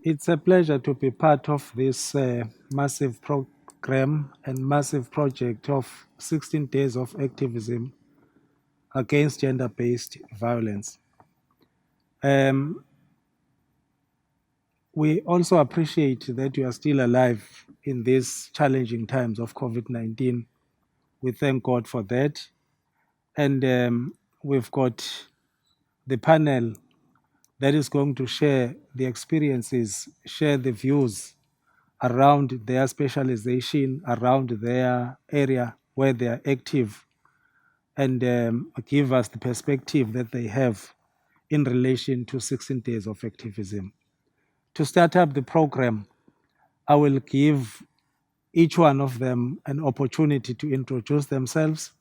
It's a pleasure to be part of this massive program and massive project of 16 days of activism against gender based violence. Um, we also appreciate that you are still alive in these challenging times of COVID 19. We thank God for that. And we've got the panel that is going to share the experiences, share the views around their specialization, around their area where they are active, and give us the perspective that they have in relation to 16 days of activism. To start up the program, I will give each one of them an opportunity to introduce themselves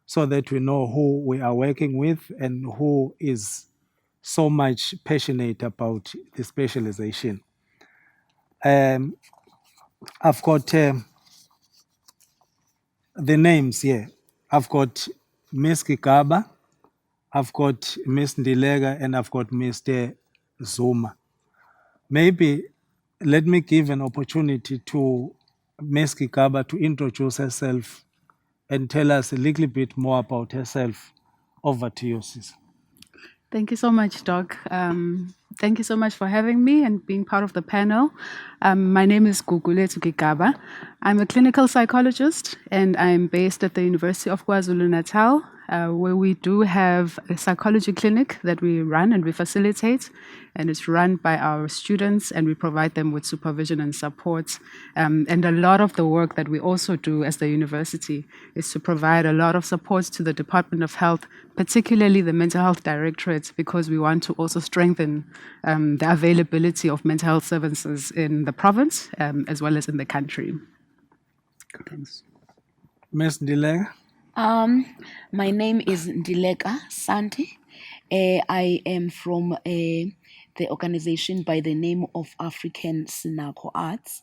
so that we know who we are working with and who is so much passionate about the specialization. Um, I've got the names here. I've got Miss Kigaba, I've got Miss Ndilega, and I've got Mr. Zuma. Maybe let me give an opportunity to Miss Kigaba to introduce herself and tell us a little bit more about herself. Over to you, sis. Thank you so much, Doc. Thank you so much for having me and being part of the panel. My name is Gugulethu Gigaba. I'm a clinical psychologist and I'm based at the University of KwaZulu-Natal, where we do have a psychology clinic that we run and we facilitate. And it's run by our students and we provide them with supervision and support. And a lot of the work that we also do as the university is to provide a lot of support to the Department of Health, particularly the Mental Health Directorate, because we want to also strengthen the availability of mental health services in the province as well as in the country. Thanks. Miss Ndilega? My name is Ndileka Santi. I am from the organization by the name of African Sinako Arts.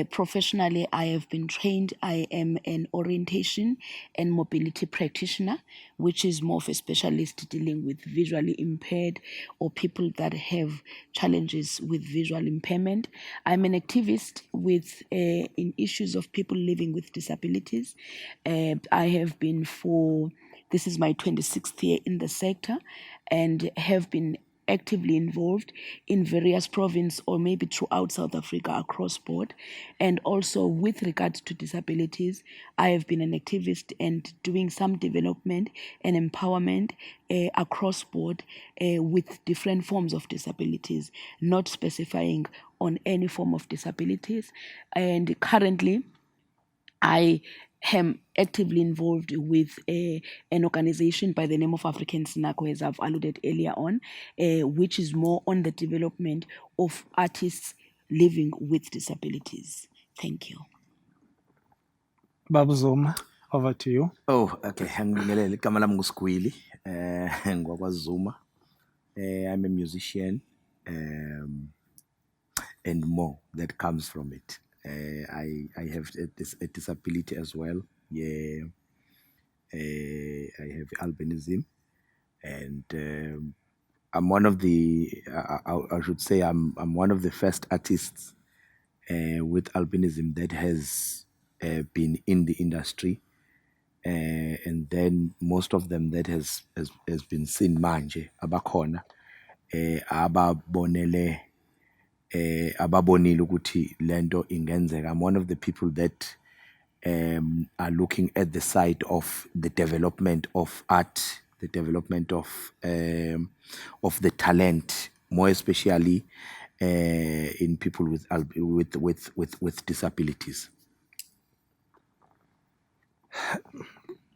Professionally, I have been trained. I am an orientation and mobility practitioner, which is more of a specialist dealing with visually impaired or people that have challenges with visual impairment. I'm an activist with in issues of people living with disabilities. I have been this is my 26th year in the sector and have been actively involved in various provinces or maybe throughout South Africa across board. And also with regard to disabilities, I have been an activist and doing some development and empowerment across board with different forms of disabilities, not specifying on any form of disabilities. And currently, I am actively involved with an organization by the name of African Sinako, as I've alluded earlier on, which is more on the development of artists living with disabilities. Thank you. Babu Zuma, over to you. Oh, okay. Ngibingelele igama lami nguSigwili ngwakwaZuma. I'm a musician and more that comes from it. I have a disability as well. Yeah. I have albinism and I'm one of the I should say I'm one of the first artists with albinism that has been in the industry. And then most of them that has been seen manje abakhona ababonele ababonile ukuthi lento ingenzeka. I'm one of the people that are looking at the side of the development of art, the development of the talent, more especially in people with disabilities.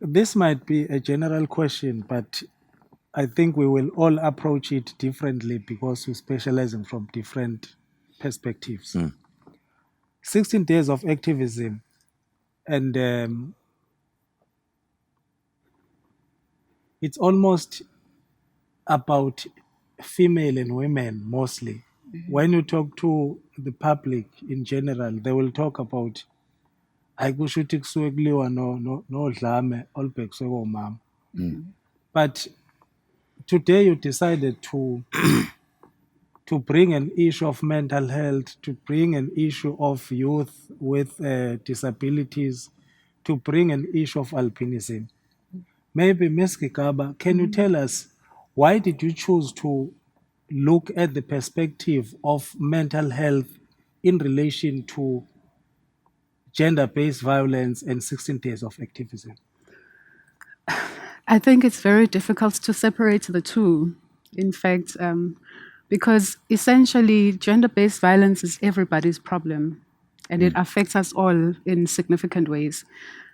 This might be a general question, but I think we will all approach it differently because we specialize in from different perspectives. 16 days of activism, and it's almost about female and women mostly. When you talk to the public in general, they will talk about ayikusho ukuthi kusuke kuliwa nodlame olubhekiswe komama. But today you decided to to bring an issue of mental health, to bring an issue of youth with disabilities, to bring an issue of albinism. Maybe Ms. Kikaba, can you tell us why did you choose to look at the perspective of mental health in relation to gender-based violence and 16 days of activism? I think it's very difficult to separate the two, in fact, because essentially gender based violence is everybody's problem and it affects us all in significant ways.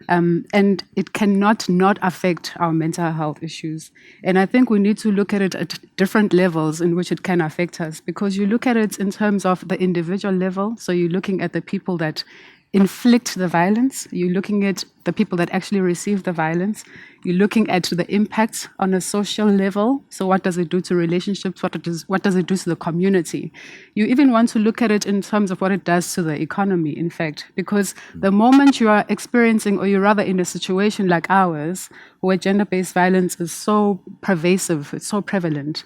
And it cannot not affect our mental health issues. And I think we need to look at it at different levels in which it can affect us, because you look at it in terms of the individual level. So you're looking at the people that inflict the violence, you're looking at the people that actually receive the violence, you're looking at the impact on a social level. So what does it do to relationships? What does it do to the community? You even want to look at it in terms of what it does to the economy, in fact, because the moment you are experiencing, or you're rather in a situation like ours, where gender-based violence is so pervasive, it's so prevalent,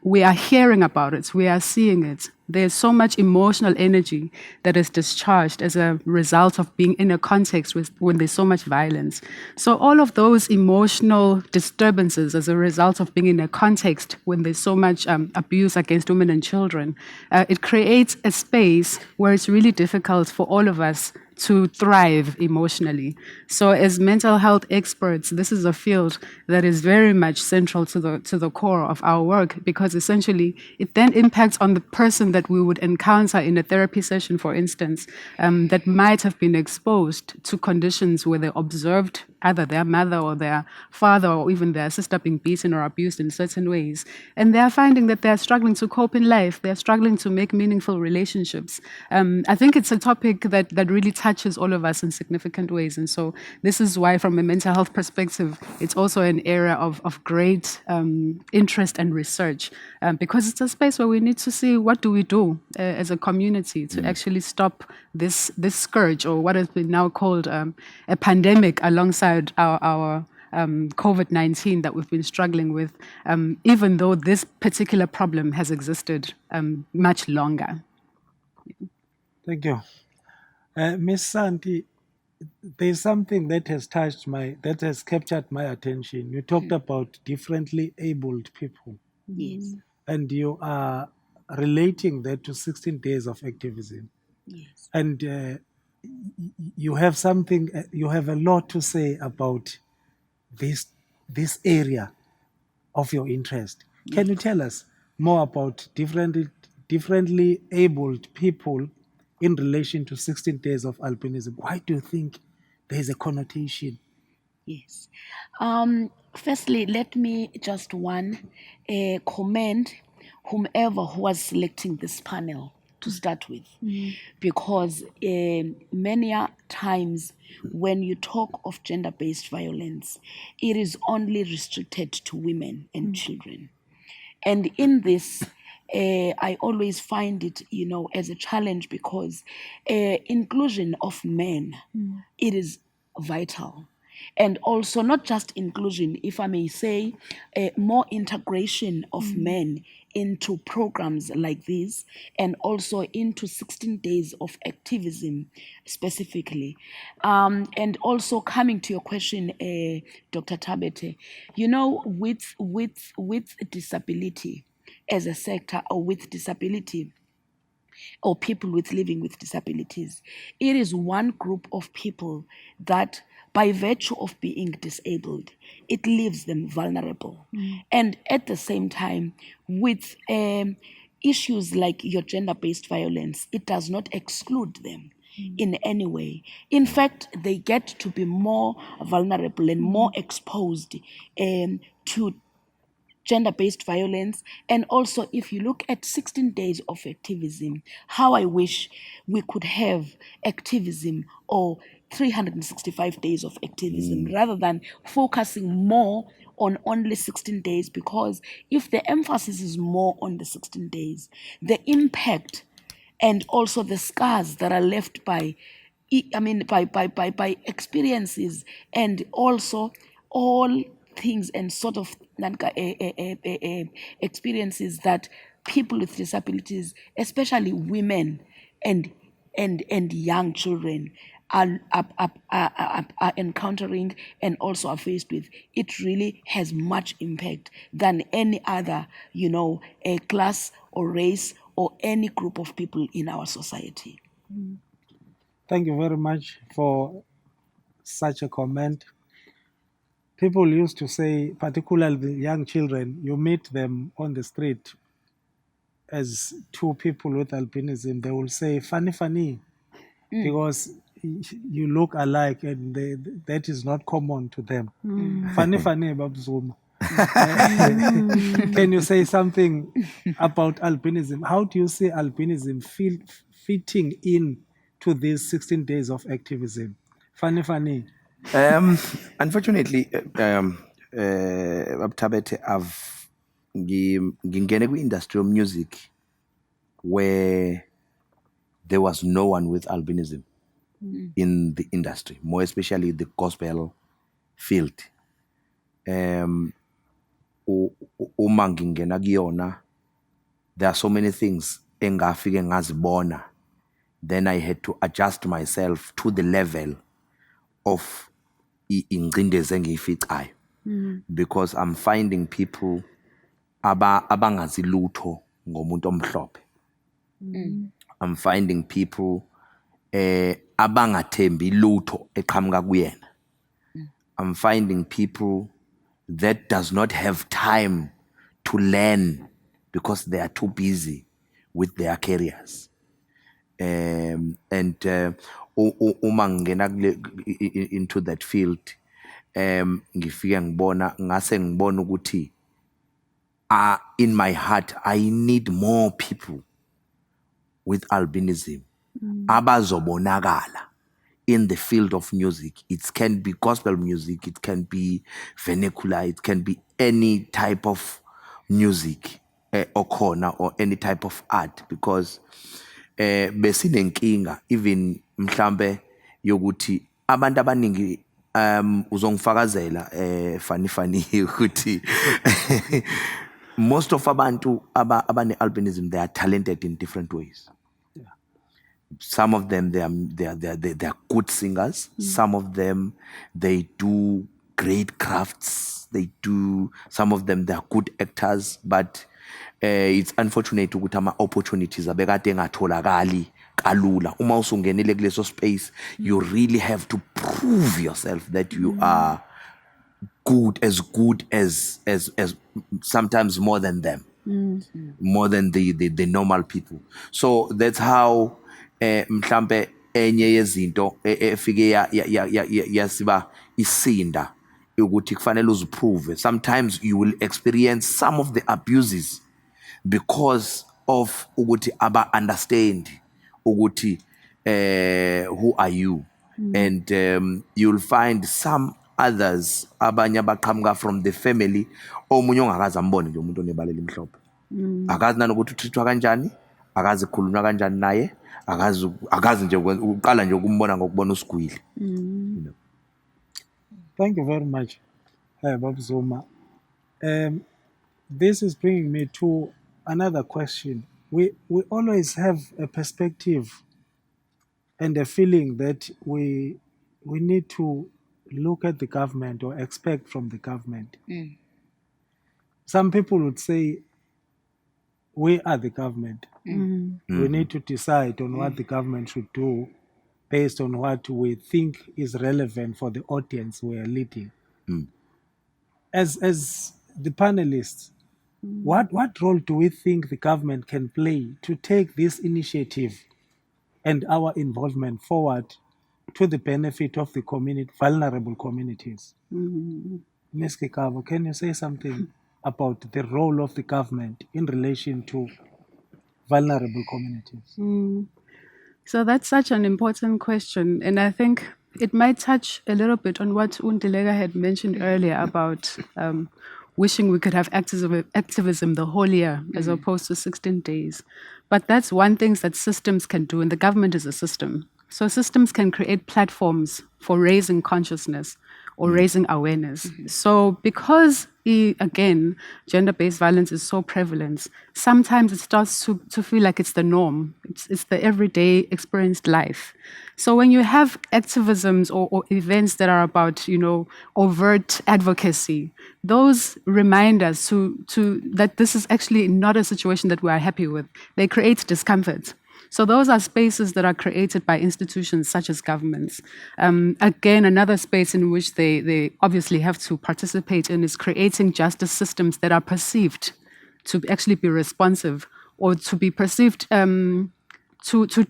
we are hearing about it, we are seeing it. There's so much emotional energy that is discharged as a result of being in a context when there's so much violence. So all of those emotional disturbances as a result of being in a context when there's so much abuse against women and children, it creates a space where it's really difficult for all of us to thrive emotionally. So as mental health experts, this is a field that is very much central to the core of our work, because essentially it then impacts on the person that we would encounter in a therapy session, for instance, that might have been exposed to conditions where they observed either their mother or their father or even their sister being beaten or abused in certain ways. And they are finding that they're struggling to cope in life. They're struggling to make meaningful relationships. I think it's a topic that really touches all of us in significant ways. And so this is why, from a mental health perspective, it's also an area of great interest and research, because it's a space where we need to see what do we do as a community to actually stop this scourge, or what has been now called a pandemic, alongside our COVID-19 that we've been struggling with, even though this particular problem has existed much longer. Thank you. Ms. Santi, there's something that has captured my attention. You talked about differently abled people, Yes. and you are relating that to 16 days of activism. Yes. And you have you have a lot to say about this area of your interest. Can you tell us more about differently abled people in relation to 16 days of albinism? Why do you think there is a connotation? Yes. Firstly, let me just commend whomever who was selecting this panel to start with, because many times when you talk of gender-based violence, it is only restricted to women and children. And in this, I always find it, as a challenge, because inclusion of men, it is vital. And also not just inclusion, if I may say, more integration of men into programs like this, and also into 16 days of activism specifically. And also coming to your question, Dr. Tabete, with disability as a sector, or with disability, or people living with disabilities, it is one group of people that, by virtue of being disabled, it leaves them vulnerable. And at the same time, with issues like your gender-based violence, it does not exclude them in any way. In fact, they get to be more vulnerable and more exposed to gender-based violence. And also, if you look at 16 days of activism, how I wish we could have activism, or 365 days of activism, rather than focusing more on only 16 days, because if the emphasis is more on the 16 days, the impact and also the scars that are left by experiences, and also all things and sort of experiences that people with disabilities, especially women and young children, are encountering and also are faced with, it really has much impact than any other, a class or race or any group of people in our society. Thank you very much for such a comment. People used to say, particularly the young children, you meet them on the street as two people with albinism, they will say, funny, funny, because you look alike, and that is not common to them. Funny, funny, Babzuma. Can you say something about albinism? How do you see albinism fitting in to these 16 days of activism? Funny, funny. Unfortunately, Babtabete, ngingene kwi-industrial music where there was no one with albinism in the industry, more especially the gospel field. Uma ngingena kuyona, there are so many things engafike ngazibona. Then I had to adjust myself to the level of ingcindezi engiyificayo, because I'm finding people abangazi lutho ngomuntu omhlophe. I'm finding people abangathembi lutho eqhamuka kuyena. I'm finding people that does not have time to learn because they are too busy with their careers. Uma ngena into that field, ngifike ngibona ukuthi in my heart I need more people with albinism abazobonakala in the field of music. It can be gospel music, it can be vernacular, it can be any type of music or any type of art, because besinenkinga even mhlambe yokuthi abantu abaningi uzongifakazela funny ukuthi most of abantu abane albinism, they are talented in different ways. Some of them they are good singers. Some of them they do great crafts. Some of them they are good actors, but it's unfortunate ukuthi ama opportunities abekade engatholakali kalula. Uma usungenele kuleso space, you really have to prove yourself that you are good as sometimes more than them, more than the normal people. So that's how mhlambe enye yezinto efike yasiba isinda ukuthi kufanele uziprove. Sometimes you will experience some of the abuses because of ukuthi aba understand ukuthi who are you, and you'll find some others abanye abaqhamuka from the family omunye ongakaze ambone nje umuntu onebalela imhlophe, akazi nanokuthi uthithwa kanjani, akazi khulunywa kanjani naye, akazi nje uqala nje ukumbona ngokubona usigwili. Thank you very much, Babzuma. This is bringing me to another question. We always have a perspective and a feeling that we need to look at the government or expect from the government. Some people would say, we are the government. We need to decide on what the government should do based on what we think is relevant for the audience we are leading. As the panelists, what role do we think the government can play to take this initiative and our involvement forward to the benefit of the vulnerable communities? Ms. Kikabo, can you say something about the role of the government in relation to vulnerable communities? So that's such an important question. And I think it might touch a little bit on what Undilega had mentioned earlier about wishing we could have activism the whole year as opposed to 16 days. But that's one thing that systems can do, and the government is a system. So systems can create platforms for raising consciousness or raising awareness. So because again, gender-based violence is so prevalent, sometimes it starts to feel like it's the norm. It's the everyday experienced life. So when you have activisms or events that are about, overt advocacy, those remind us to that this is actually not a situation that we are happy with. They create discomfort. So those are spaces that are created by institutions such as governments. Again, another space in which they obviously have to participate in is creating justice systems that are perceived to actually be responsive or to be perceived to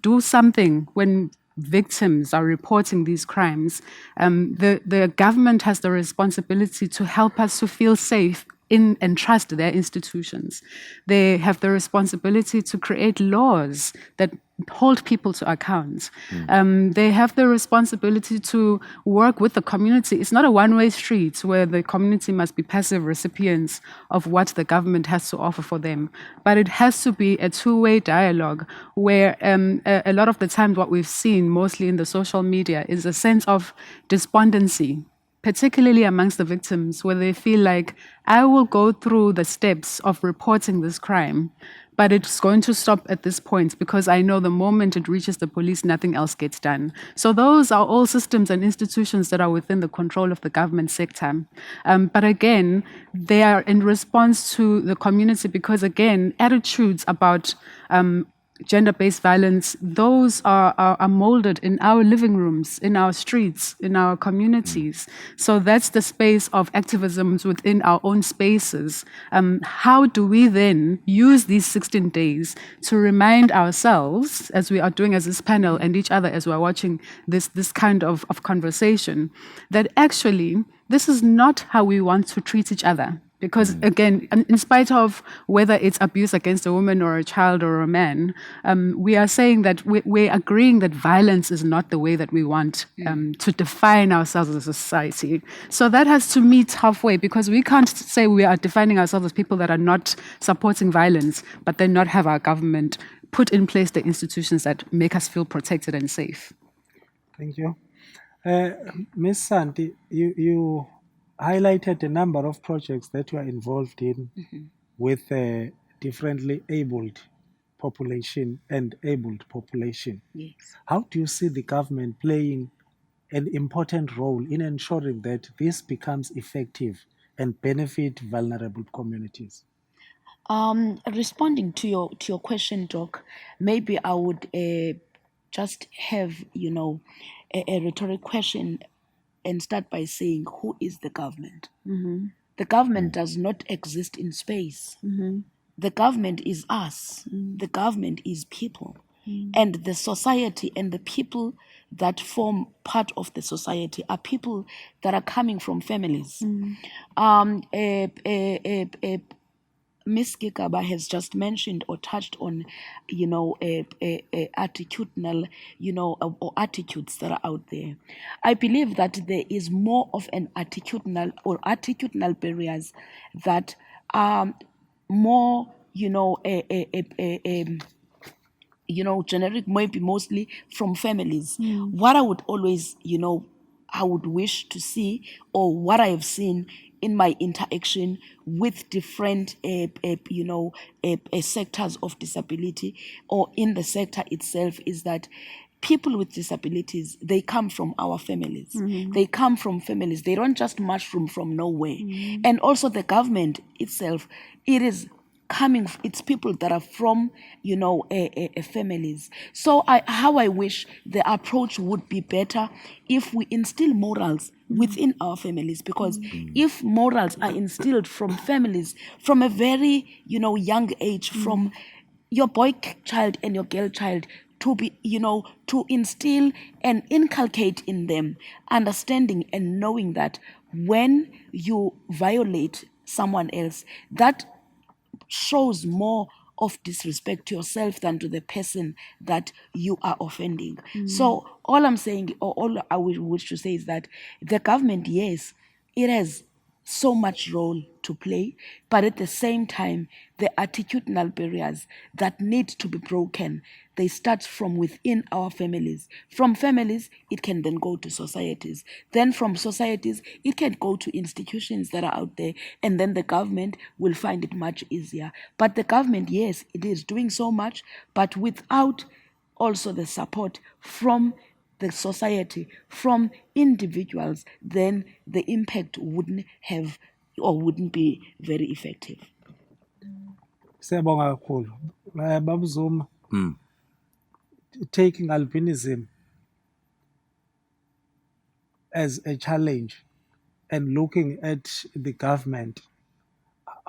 do something when victims are reporting these crimes. The government has the responsibility to help us to feel safe in and trust their institutions. They have the responsibility to create laws that hold people to account. They have the responsibility to work with the community. It's not a one-way street where the community must be passive recipients of what the government has to offer for them. But it has to be a two-way dialogue where a lot of the times what we've seen, mostly in the social media, is a sense of despondency, particularly amongst the victims, where they feel like, I will go through the steps of reporting this crime, but it's going to stop at this point because I know the moment it reaches the police, nothing else gets done. So those are all systems and institutions that are within the control of the government sector. But again, they are in response to the community because, again, attitudes about gender-based violence, those are molded in our living rooms, in our streets, in our communities. So that's the space of activisms within our own spaces. How do we then use these 16 days to remind ourselves, as we are doing as this panel and each other as we're watching this kind of conversation, that actually this is not how we want to treat each other? Because again, in spite of whether it's abuse against a woman or a child or a man, we are saying that we're agreeing that violence is not the way that we want to define ourselves as a society. So that has to meet halfway, because we can't say we are defining ourselves as people that are not supporting violence, but then not have our government put in place the institutions that make us feel protected and safe. Thank you. Ms. Santi, you highlighted a number of projects that you are involved in with differently abled population and abled population. Yes. How do you see the government playing an important role in ensuring that this becomes effective and benefit vulnerable communities? Responding to your question, Doc, maybe I would just have a rhetoric question and start by saying, who is the government? The government does not exist in space. The government is us. The government is people. And the society and the people that form part of the society are people that are coming from families. Ms. Gigaba has just mentioned or touched on, attitudinal, or attitudes that are out there. I believe that there is more of an attitudinal barriers that are more, generic, maybe mostly from families. What I would always, I would wish to see, or what I have seen in my interaction with different, sectors of disability or in the sector itself, is that people with disabilities, they come from our families. They come from families. They don't just mushroom from nowhere. And also the government itself, it's people that are from, families. So how I wish the approach would be better if we instill morals within our families, because if morals are instilled from families from a very, young age, from your boy child and your girl child, to be, to instill and inculcate in them understanding and knowing that when you violate someone else, that shows more of disrespect to yourself than to the person that you are offending. So all I'm saying, or all I wish to say, is that the government, yes, it has so much role to play, but at the same time, the attitudinal barriers that need to be broken, they start from within our families. From families, it can then go to societies. Then from societies, it can go to institutions that are out there, and then the government will find it much easier. But the government, yes, it is doing so much, but without also the support from the society, from individuals, then the impact wouldn't have or wouldn't be very effective. Siyabonga kakhulu. Baba Zuma, taking albinism as a challenge and looking at the government,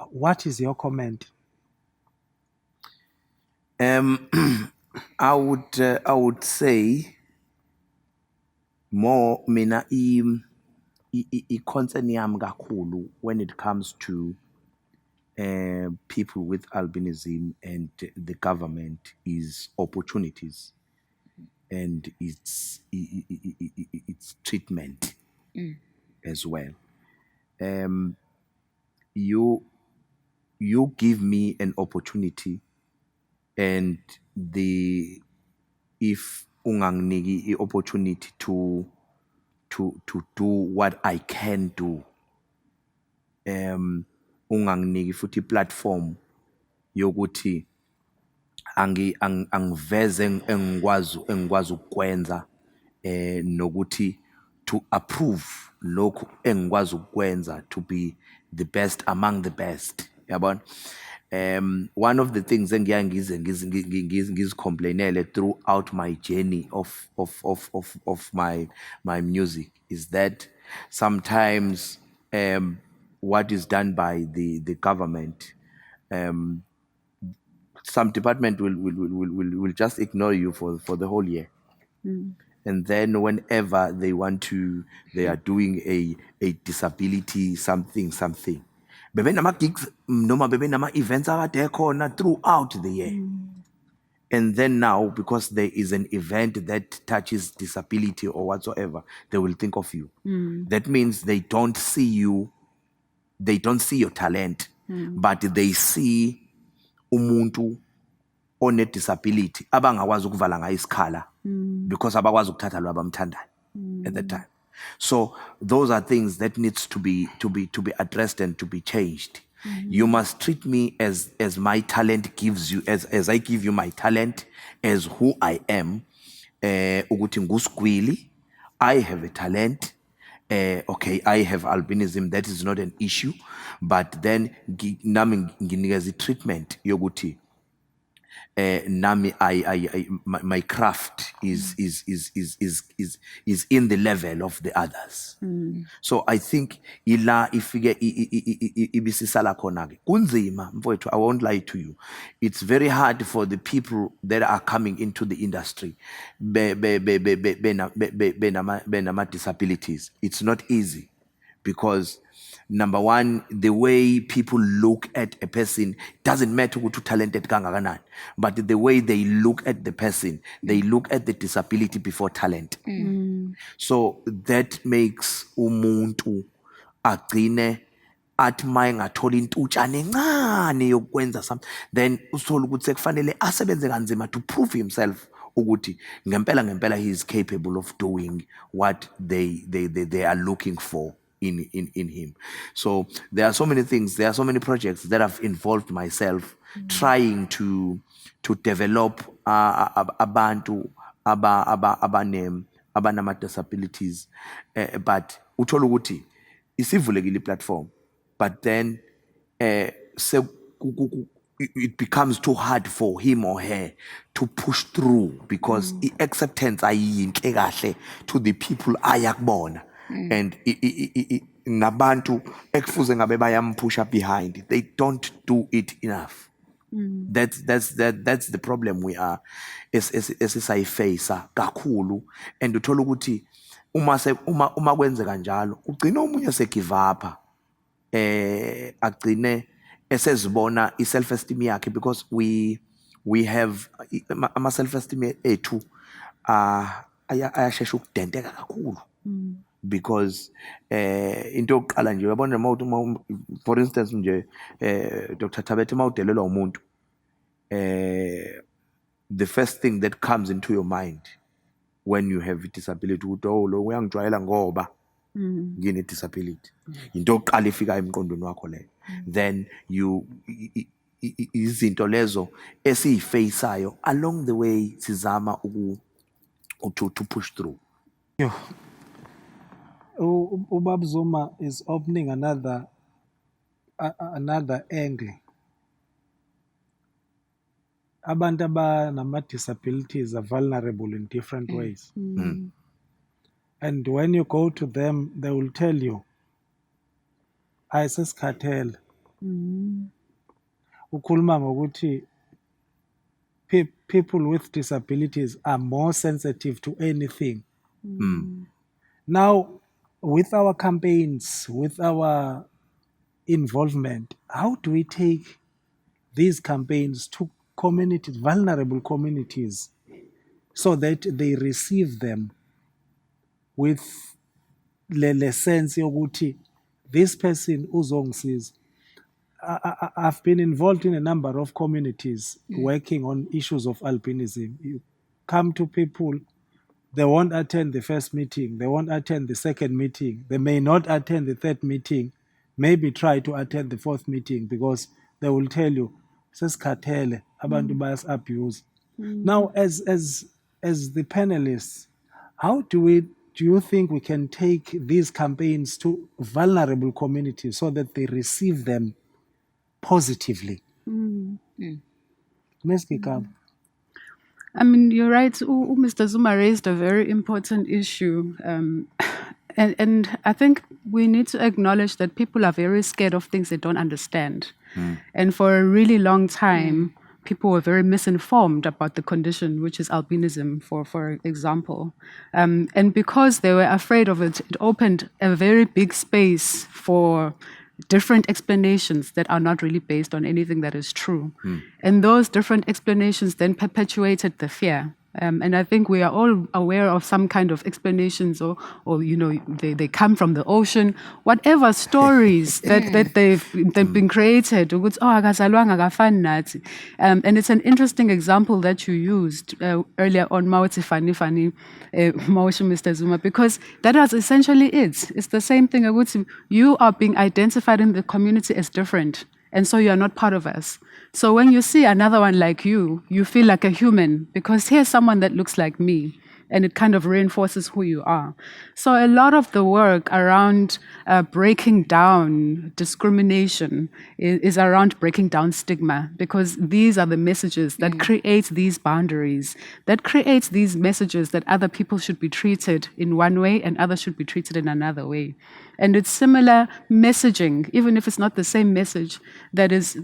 what is your comment? I would say more mina i-concern yami kakhulu when it comes to people with albinism and the government is opportunities and its treatment as well. You give me an opportunity, and if unganginiki i-opportunity to do what I can do, unganginiki futhi platform yokuthi angiveze engikwazi ukwenza nokuthi to approve lokhu engikwazi ukwenza to be the best among the best, yabona. One of the things engiya ngizicomplainele throughout my journey of my music is that sometimes what is done by the government, some department will just ignore you for the whole year. And then whenever they are doing a disability something, bebenama gigs noma bebenama events akade khona throughout the year. And then now, because there is an event that touches disability or whatsoever, they will think of you. That means they don't see you, they don't see your talent, but they see umuntu one disability abangakwazi ukuvala ngayo isikhala because abakwazi ukuthatha lo abamthandayo at that time. So those are things that needs to be addressed and to be changed. You must treat me as my talent gives you, as I give you my talent, as who I am. Ukuthi ngusgwili, I have a talent. Okay, I have albinism, that is not an issue, but then nami nginikeza treatment yokuthi nami my craft is in the level of the others. So I think ila ifike ibisisala khona ke kunzima mfowethu, I won't lie to you. It's very hard for the people that are coming into the industry benama disabilities. It's not easy because number one, the way people look at a person doesn't matter who talented kangakanani, but the way they look at the person, they look at the disability before talent. So that makes umuntu agcine athi maye ngathola intutshana encane yokwenza something, then usithola ukuthi sekufanele asebenze kanzima to prove himself ukuthi ngempela he is capable of doing what they are looking for in him. So there are so many things, there are so many projects that have involved myself trying to develop abantu abanama disabilities, but uthola ukuthi isivulekile platform, but then it becomes too hard for him or her to push through because acceptance ayinhle kahle to the people ayakubona. And nabantu ekufuze ngabe bayampusha behind, they don't do it enough. That's the problem we are esisayifacea kakhulu. And uthola ukuthi uma kwenzeka njalo ugcina umunye segive up, agcine esezibona i-self esteem yakhe, because we have ama-self esteem ethu ayashesha ukudenteka kakhulu. because into yokuqala nje uyabona for instance nje Dr. Thabethe mawudelelwa umuntu the first thing that comes into your mind when you have a disability ukuthi oh lo uyangijwayela ngoba ngine disability into yokuqala ifika emqondweni wakho leyo then you izinto lezo esiyifaceayo along the way sizama to push through. Ubab Zuma is opening another angle. Abantu abanama-disabilities are vulnerable in different ways. And when you go to them, they will tell you, ayisesikhathele. Ukhuluma ngokuthi people with disabilities are more sensitive to anything. Now, with our campaigns, with our involvement, how do we take these campaigns to communities, vulnerable communities, so that they receive them with le sense yokuthi this person uzongisiza. I've been involved in a number of communities working on issues of albinism. You come to people, they won't attend the first meeting, they won't attend the second meeting, they may not attend the third meeting, maybe try to attend the fourth meeting because they will tell you, sesikhathele, abantu bayas-abuse. Now, as the panelists, how do you think we can take these campaigns to vulnerable communities so that they receive them positively? Ms. Gigaba. I mean, you're right. Mr. Zuma raised a very important issue. And I think we need to acknowledge that people are very scared of things they don't understand. And for a really long time, people were very misinformed about the condition, which is albinism, for example. And because they were afraid of it, it opened a very big space for different explanations that are not really based on anything that is true. And those different explanations then perpetuated the fear. And I think we are all aware of some kind of explanations or you know, they come from the ocean, whatever stories that they've been created. And it's an interesting example that you used earlier on, Mawuthi Fani Fani, Mr. Zuma, because that was essentially it. It's the same thing. You are being identified in the community as different, and so you are not part of us. So when you see another one like you feel like a human because here's someone that looks like me, and it kind of reinforces who you are. So a lot of the work around breaking down discrimination is around breaking down stigma, because these are the messages that create these boundaries, that creates these messages that other people should be treated in one way and others should be treated in another way. And it's similar messaging, even if it's not the same message, that is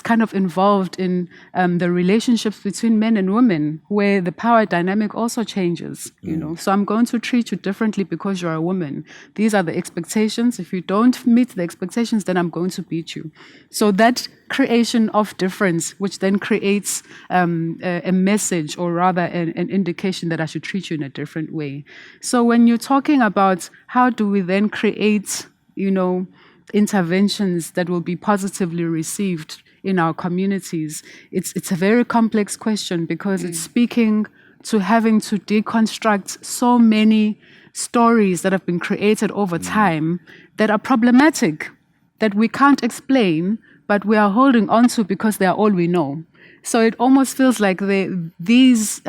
kind of involved in the relationships between men and women, where the power dynamic also changes. You know, so I'm going to treat you differently because you're a woman. These are the expectations. If you don't meet the expectations, then I'm going to beat you. So that creation of difference, which then creates a message, or rather an indication that I should treat you in a different way. So when you're talking about how do we then create, you know, interventions that will be positively received in our communities, it's a very complex question, because it's speaking to having to deconstruct so many stories that have been created over time that are problematic, that we can't explain, but we are holding on to because they are all we know. So it almost feels like these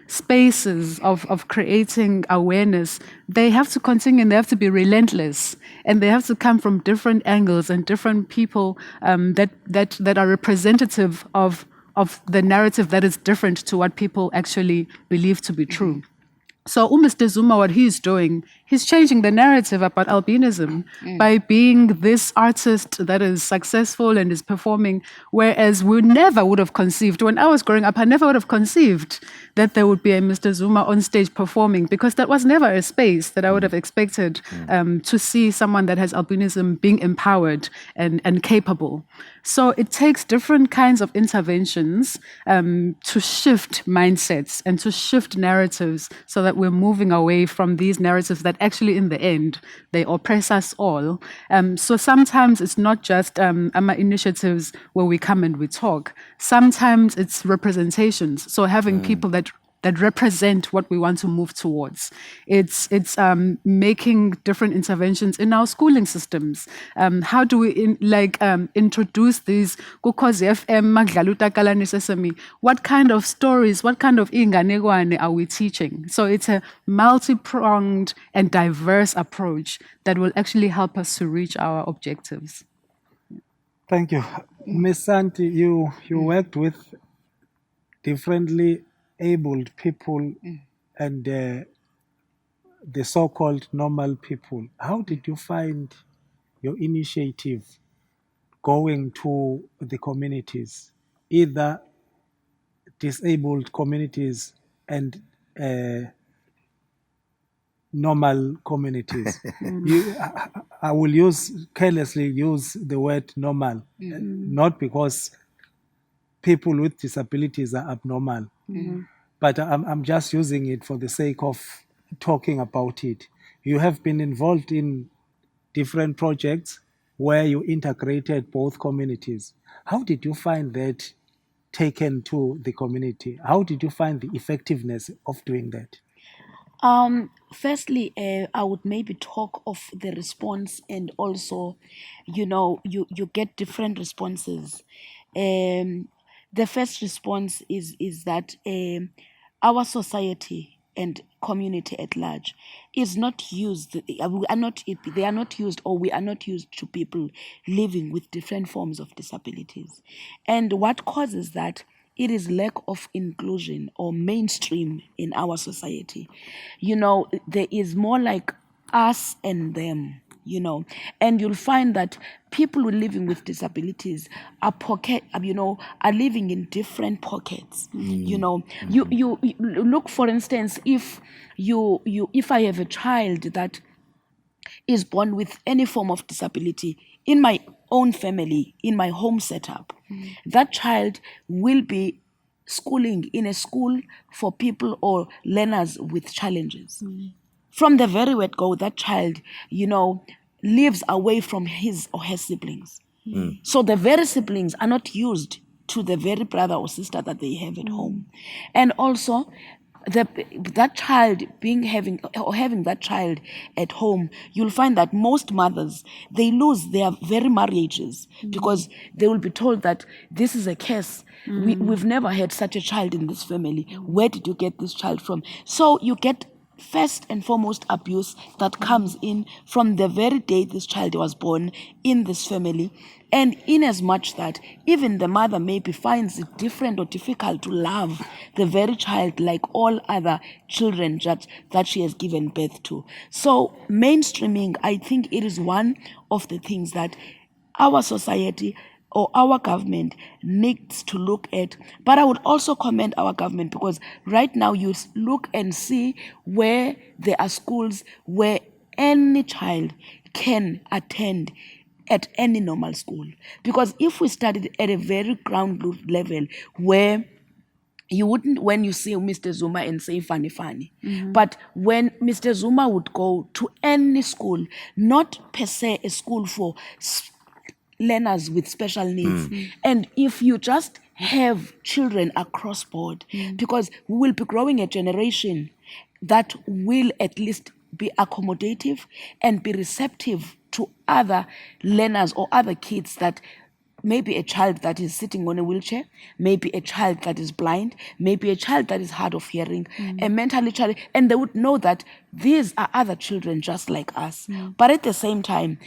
spaces of creating awareness, they have to continue and they have to be relentless, and they have to come from different angles and different people that are representative of the narrative that is different to what people actually believe to be true. So Mr. Zuma, what he's doing, he's changing the narrative about albinism by being this artist that is successful and is performing, whereas we never would have conceived, when I was growing up, I never would have conceived that there would be a Mr. Zuma on stage performing, because that was never a space that I would have expected to see someone that has albinism being empowered and capable. So it takes different kinds of interventions to shift mindsets and to shift narratives so that we're moving away from these narratives that actually, in the end, they oppress us all. So sometimes it's not just AMA initiatives where we come and we talk. Sometimes it's representations. So having people that represent what we want to move towards. It's making different interventions in our schooling systems. How do we introduce these? Because FM Magdala Utakalani Sesame. What kind of stories? What kind of inganekwane are we teaching? So it's a multi-pronged and diverse approach that will actually help us to reach our objectives. Thank you. Ms. Santi, you worked with differently abled people and the so-called normal people. How did you find your initiative going to the communities, either disabled communities and normal communities? I will carelessly use the word normal, not because people with disabilities are abnormal, but I'm just using it for the sake of talking about it. You have been involved in different projects where you integrated both communities. How did you find that taken to the community? How did you find the effectiveness of doing that? Firstly, I would maybe talk of the response, and also, you get different responses. The first response is that our society and community at large is not used. They are not used, or we are not used to people living with different forms of disabilities, and what causes that? It is lack of inclusion or mainstream in our society. There is more like us and them, and you'll find that people who living with disabilities are living in different pockets. You look, for instance, if I have a child that is born with any form of disability in my own family, in my home setup, that child will be schooling in a school for people or learners with challenges. From the very word go, that child, lives away from his or her siblings. So the very siblings are not used to the very brother or sister that they have at home. And also, that child having that child at home, you'll find that most mothers, they lose their very marriages because they will be told that this is a curse. We've never had such a child in this family. Where did you get this child from? So you get first and foremost abuse that comes in from the very day this child was born in this family. And in as much that even the mother maybe finds it different or difficult to love the very child like all other children that she has given birth to. So mainstreaming, I think it is one of the things that our society or our government needs to look at. But I would also commend our government, because right now you look and see where there are schools where any child can attend at any normal school. Because if we studied at a very ground level where you wouldn't, when you see Mr. Zuma and say funny, but when Mr. Zuma would go to any school, not per se a school for learners with special needs, and if you just have children across board, because we will be growing a generation that will at least be accommodative and be receptive to other learners or other kids, that maybe a child that is sitting on a wheelchair, maybe a child that is blind, maybe a child that is hard of hearing, a mentally challenged, and they would know that these are other children just like us. But at the same time,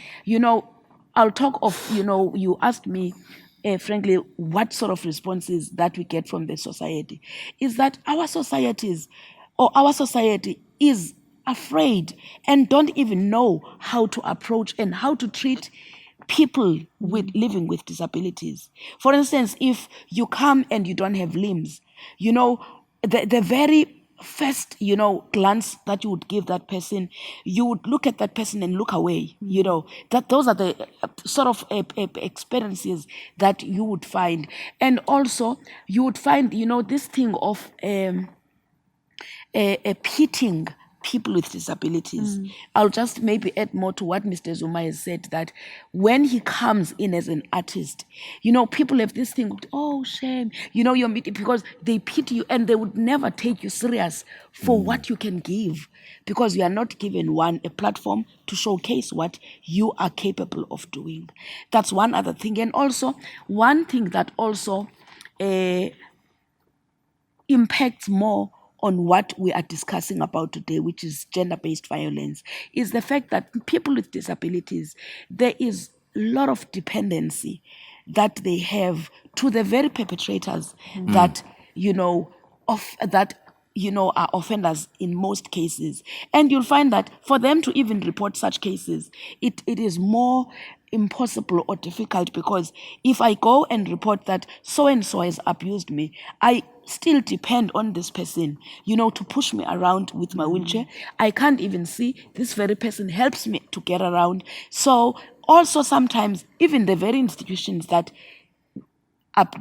I'll talk of, you asked me, frankly, what sort of responses that we get from the society, is that our society is afraid and don't even know how to approach and how to treat people living with disabilities. For instance, if you come and you don't have limbs, the very first, glance that you would give that person, you would look at that person and look away. That those are the sort of experiences that you would find. And also, you would find, this thing of pitting people with disabilities. I'll just maybe add more to what Mr. Zuma has said, that when he comes in as an artist, people have this thing, oh, shame, you're meeting, because they pity you and they would never take you serious for what you can give, because you are not given a platform to showcase what you are capable of doing. That's one other thing. And also, one thing that also impacts more on what we are discussing about today, which is gender-based violence, is the fact that people with disabilities, there is a lot of dependency that they have to the very perpetrators that, are offenders in most cases. And you'll find that for them to even report such cases, it is more impossible or difficult, because if I go and report that so-and-so has abused me, I still depend on this person, to push me around with my wheelchair. I can't even see. This very person helps me to get around. So also sometimes even the very institutions that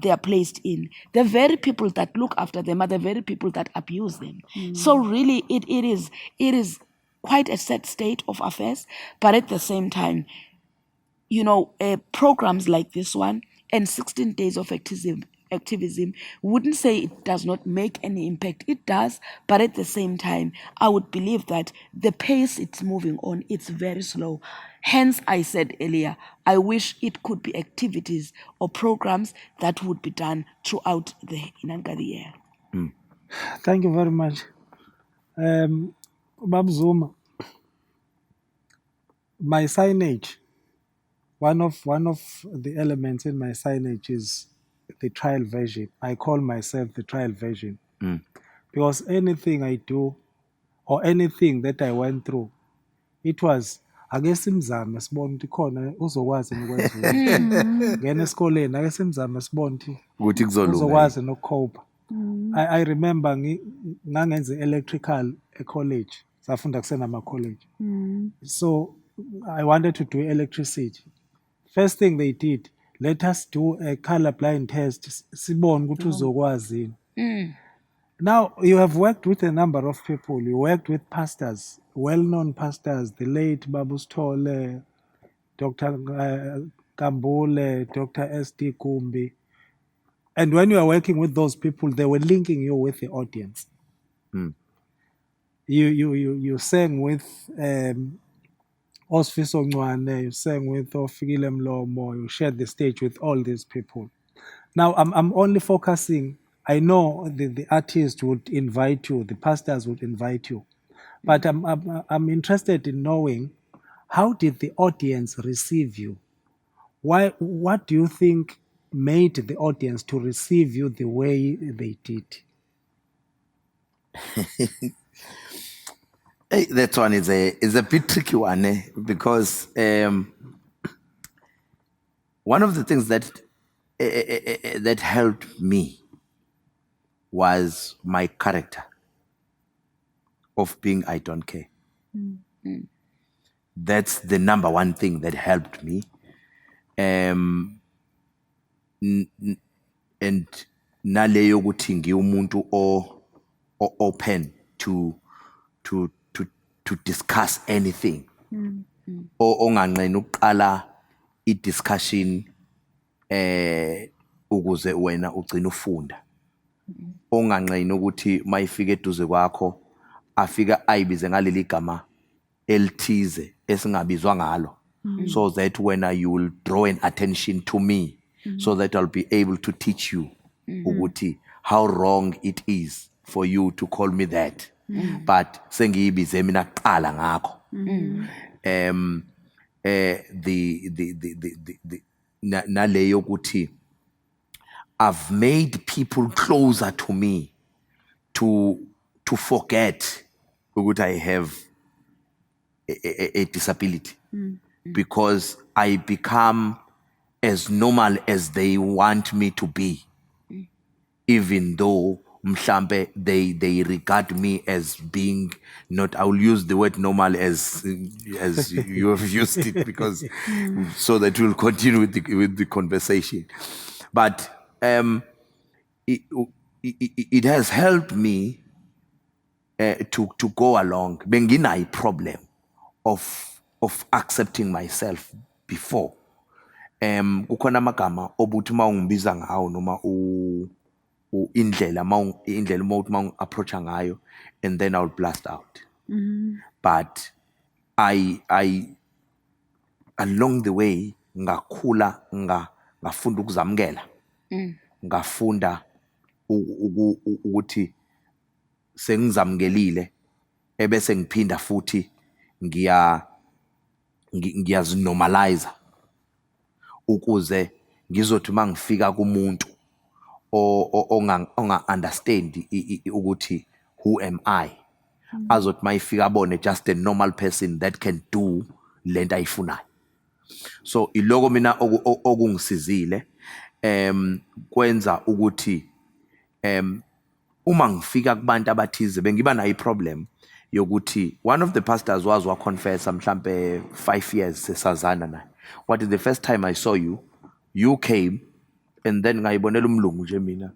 they are placed in, the very people that look after them are the very people that abuse them. So really it is quite a sad state of affairs. But at the same time, programs like this one and 16 days of activism wouldn't say it does not make any impact. It does, but at the same time, I would believe that the pace it's moving on, it's very slow. Hence, I said earlier, I wish it could be activities or programs that would be done throughout the Inangadi year. Thank you very much. Bab Zuma, my signage, one of the elements in my signage is the trial version. I call myself the trial version. Because anything I do or anything that I went through, it was ake simzame sibone ukuthi khona uzokwazi nokwenza. Ngena esikoleni ake simzame sibone ukuthi ukuthi kuzolunga. uzokwazi nokucopa. I remember ngangenza electrical college, safunda kusena college. So I wanted to do electricity. First thing they did, let us do a color blind test. Sibone ukuthi uzokwazi. Now, you have worked with a number of people. You worked with pastors, well-known pastors, the late Babu Stole, Dr. Kambule, Dr. S.D. Kumbi. And when you are working with those people, they were linking you with the audience. You sang with Osfiso Ncwane, you sang with Ofikile Mlomo, you shared the stage with all these people. Now, I'm only focusing. I know the artists would invite you, the pastors would invite you, but I'm interested in knowing, how did the audience receive you? What do you think made the audience to receive you the way they did? Hey, that one is a bit tricky one, because one of the things that helped me was my character of being I don't care. That's the number one thing that helped me. And naleyo ukuthi ngiwumuntu open to discuss anything. Onganqeni ukuqala i-discussion ukuze wena ugcine ufunda. Onganqeni ukuthi mayifika eduze kwakho afika ayibize ngaleli gama elithize esingabizwa ngalo, so that when you will draw an attention to me, so that I'll be able to teach you ukuthi how wrong it is for you to call me that. But sengiyibize mina kuqala ngakho. Naleyo ukuthi I've made people closer to me to forget that I have a disability, because I become as normal as they want me to be, even though mhlambe they regard me as being not. I will use the word normal as you have used it, because so that we'll continue with the conversation. But it has helped me to go along benginayo problem of accepting myself before. Kukhona amagama obuthi mawungibiza ngawo noma indlela approacha ngayo, and then I'll blast out. But I along the way ngakhula ngafunda ukuzamukela, ngafunda ukuthi sengizamukelile ebese ngiphinda futhi ngiyazinormalize ukuze ngizothi mangifika kumuntu onga understand ukuthi who am I, azothi mayifika abone just a normal person that can do lento ayifunayo. So iloko mina okungisizile kwenza ukuthi uma ngifika kubantu abathize bengiba nayo iproblem yokuthi one of the pastors was confessa mhlambe 5 years sesazana naye, what is the first time I saw you, you came, and then ngayibonela umlungu nje mina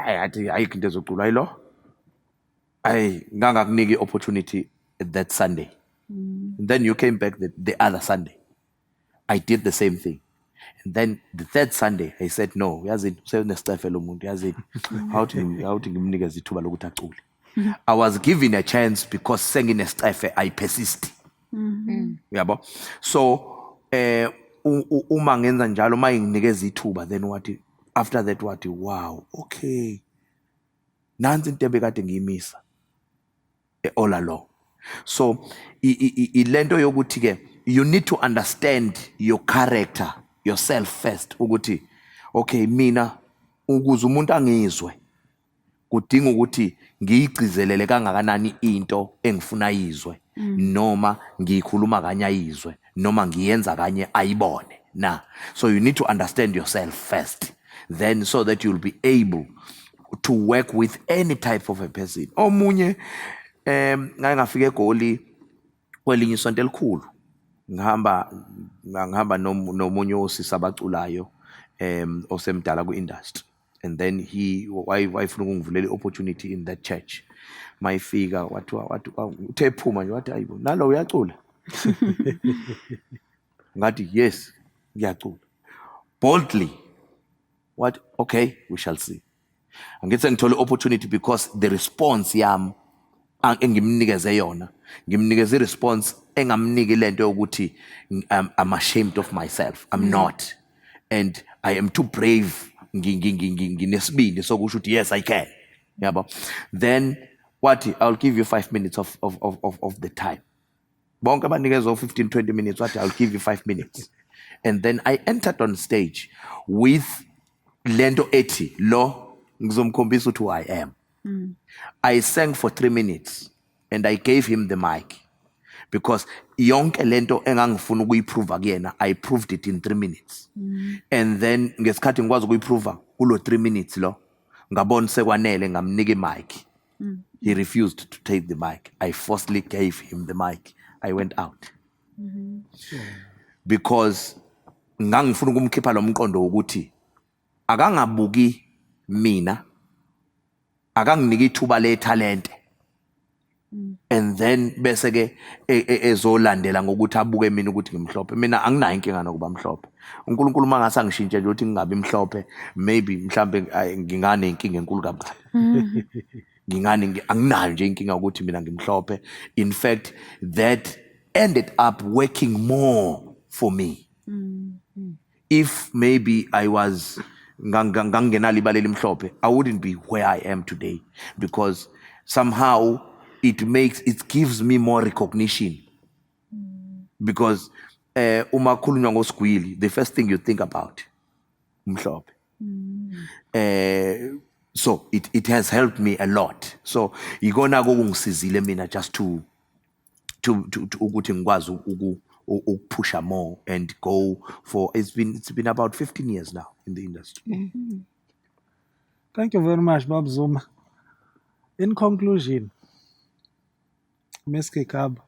athi ayikho into ezocula ayilo ngangakuniki opportunity that Sunday, and then you came back the other Sunday, I did the same thing. And then the third Sunday, I said, no, yazini, usenescefe lo muntu, yazini, awuthi ngimnikeze ithuba lokuthi acule. I was given a chance because senginescefe, I persist. Yabo? So, uma ngenza njalo, ma nginikeze ithuba, then what? After that, what? Wow, okay. Nansi into ebekade ngiyimisa all along. So, ilento yokuthi ke, you need to understand your character, yourself first. Ukuthi, okay, mina ukuze umuntu angizwe kudinga ukuthi ngiyigcizelele kangakanani into engifuna izwe, noma ngiyikhuluma kanye ayizwe, noma ngiyenza kanye ayibone. Nah, so you need to understand yourself first, then so that you'll be able to work with any type of a person. Omunye ngake ngafika eGoli kwelinye isonto elikhulu, ngihamba nomunye osisi abaculayo osemdala ku-industry, and then wayefuna ukungivulela i-opportunity in that church. Mayifika uthe ephuma nje wathi ayibo nalo uyacula. Ngathi yes ngiyacula boldly. What? Okay, we shall see. Angithi ngithole opportunity because the response yami engimnikeze yona, ngimnikeze i-response engamniki lento yokuthi I'm ashamed of myself. I'm not, and I am too brave. Nginesibindi sokusho ukuthi yes I can. Yabo? Then what? I'll give you 5 minutes of the time. Bonke abanikeza 15-20 minutes. What? I'll give you 5 minutes. And then I entered on stage with lento ethi lo ngizomkhombisa who I am. I sang for 3 minutes and I gave him the mic because yonke lento engangifuna ukuyiprova kuyena, I proved it in 3 minutes. And then ngesikhathi ngikwazi ukuyiprova kulo 3 minutes lo ngabona sekwanele ngamnika imic. He refused to take the mic. I forcefully gave him the mic. I went out. Because ngangifuna ukumkhipha lo mqondo ukuthi akangabuki mina, akanginiki ithuba le talent, and then bese ke ezolandela ngokuthi abuke mina ukuthi ngimhlophe. Mina anginayo inkinga nokuba mhlophe. uNkulunkulu mangase angishintshe nje ukuthi ngingabi mhlophe, maybe mhlambe ngingane inkinga enkulu kabi. Anginayo nje inkinga ukuthi mina ngimhlophe. In fact, that ended up working more for me. If maybe I was ngangenalo ibala elimhlophe, I wouldn't be where I am today, because somehow it gives me more recognition. Because uma khulunywa ngosigwili, the first thing you think about mhlophe. So it has helped me a lot. So ikona kokungisizile mina just to ukuthi ngikwazi ukupusha more and go for it's been about 15 years now in the industry. Thank you very much, Bob Zuma. In conclusion, Ms. Gigaba,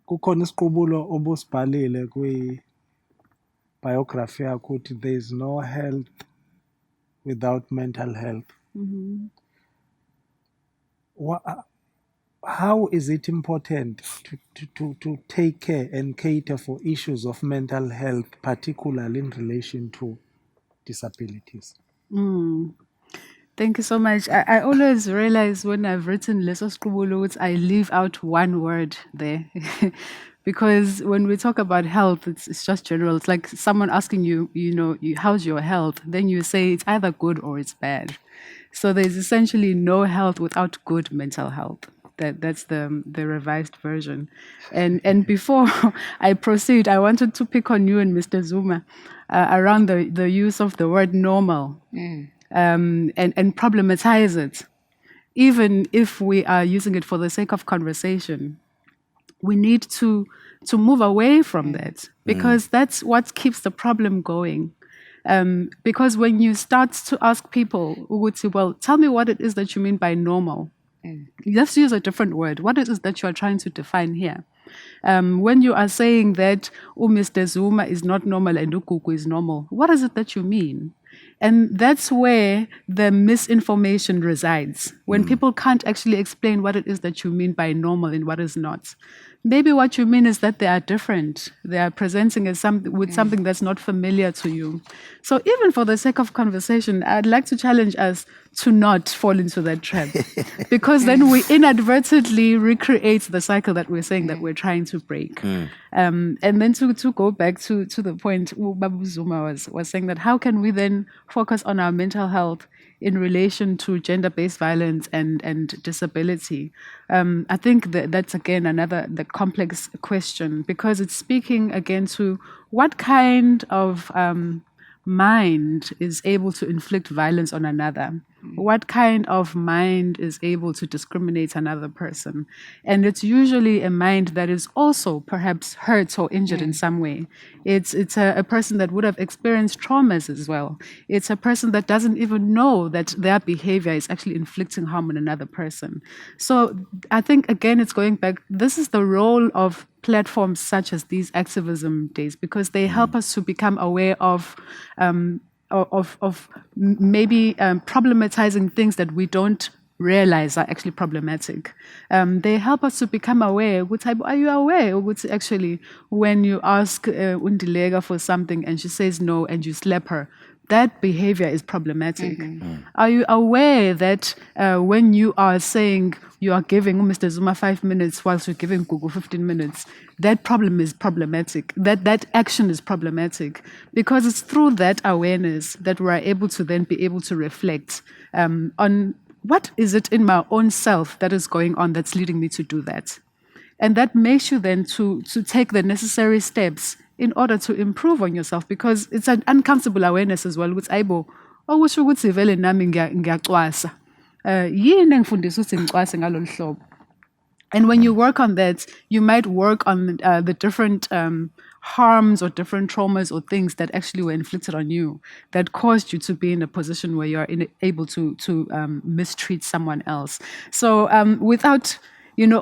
kukhona isiqubulo obusibhalile kwi-biography yakho ukuthi there is no health without mental health. how is it important to take care and cater for issues of mental health, particularly in relation to disabilities? Thank you so much. I always realize when I've written Leso Skubulu, I leave out one word there. Because when we talk about health, it's just general. It's like someone asking you, how's your health? Then you say it's either good or it's bad. So there's essentially no health without good mental health. That's the revised version. And before I proceed, I wanted to pick on you and Mr. Zuma around the use of the word normal. And problematize it, even if we are using it for the sake of conversation. We need to move away from that, because that's what keeps the problem going. Because when you start to ask people, who would say, well, tell me what it is that you mean by normal. Let's use a different word. What it is that you are trying to define here? When you are saying that Mr. Zuma is not normal and Ukuku is normal, what is it that you mean? And that's where the misinformation resides, when people can't actually explain what it is that you mean by normal and what is not. Maybe what you mean is that they are different. They are presenting as something that's not familiar to you. So even for the sake of conversation, I'd like to challenge us to not fall into that trap, because then we inadvertently recreate the cycle that we're saying that we're trying to break. And then to go back to the point Babu Zuma was saying, that how can we then focus on our mental health in relation to gender-based violence and disability? I think that's again the complex question, because it's speaking again to what kind of mind is able to inflict violence on another. What kind of mind is able to discriminate another person? And it's usually a mind that is also perhaps hurt or injured in some way. It's a person that would have experienced traumas as well. It's a person that doesn't even know that their behavior is actually inflicting harm on another person. So I think, again, it's going back, this is the role of platforms such as these activism days, because they help us to become aware of maybe problematizing things that we don't realize are actually problematic. They help us to become aware. Are you aware? Actually, when you ask Undilega for something and she says no and you slap her, that behavior is problematic. Are you aware that when you are saying you are giving Mr. Zuma 5 minutes whilst you're giving Gugu 15 minutes, that problem is problematic. That action is problematic, because it's through that awareness that we're able to then be able to reflect on what is it in my own self that is going on that's leading me to do that. And that makes you then to take the necessary steps in order to improve on yourself, because it's an uncomfortable awareness as well. With aibo, okusho ukuthi vele nami ngiyacwasa. Yini engifundisa ukuthi ngicwase ngalolu hlobo. And when you work on that, you might work on the different harms or different traumas or things that actually were inflicted on you that caused you to be in a position where you're able to mistreat someone else. So without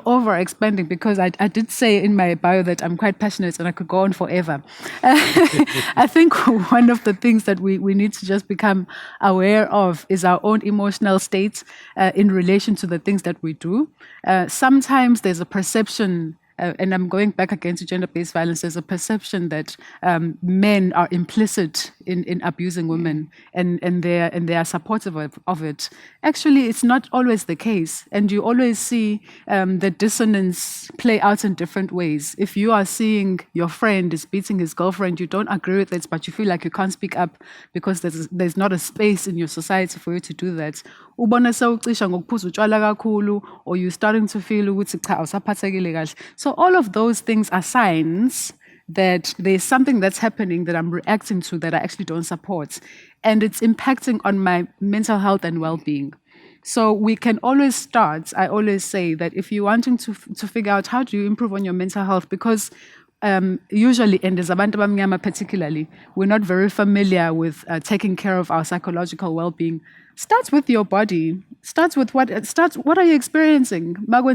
over expanding, because I did say in my bio that I'm quite passionate and I could go on forever. I think one of the things that we need to just become aware of is our own emotional state in relation to the things that we do. Sometimes there's a perception, and I'm going back again to gender-based violence, there's a perception that men are implicit in abusing women and they are supportive of it. Actually, it's not always the case. And you always see the dissonance play out in different ways. If you are seeing your friend is beating his girlfriend, you don't agree with it, but you feel like you can't speak up because there's not a space in your society for you to do that. Ubona sewucisha ngokuphuza utshwala kakhulu, or you're starting to feel ukuthi cha awusaphathekile kahle. So all of those things are signs that there's something that's happening that I'm reacting to that I actually don't support, and it's impacting on my mental health and well-being. So we can always start. I always say that if you're wanting to figure out how do you improve on your mental health, because usually, and as abantu abamnyama particularly, we're not very familiar with taking care of our psychological well-being. Starts with your body. Starts with what are you experiencing? What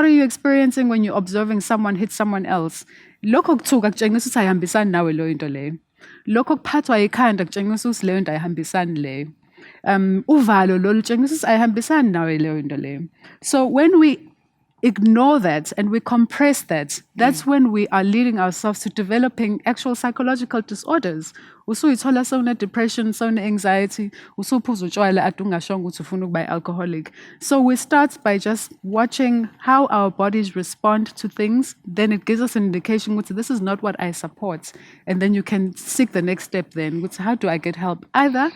are you experiencing when you're observing someone hit someone else? Lokho kuthuka kutshengisa ukuthi ayihambisani nawe leyo into leyo. Lokho kuphathwa ikhanda kutshengisa ukuthi leyo into ayihambisani leyo. uvalo lolutshengisa ayihambisani nawe leyo into leyo. So when we ignore that and we compress that, that's when we are leading ourselves to developing actual psychological disorders. Usuyithola sewune depression, sewune anxiety, usuphuza utshwala ade ungashongo ukuthi ufuna ukuba alcoholic. So we start by just watching how our bodies respond to things. Then it gives us an indication which this is not what I support. And then you can seek the next step then, which how do I get help? Either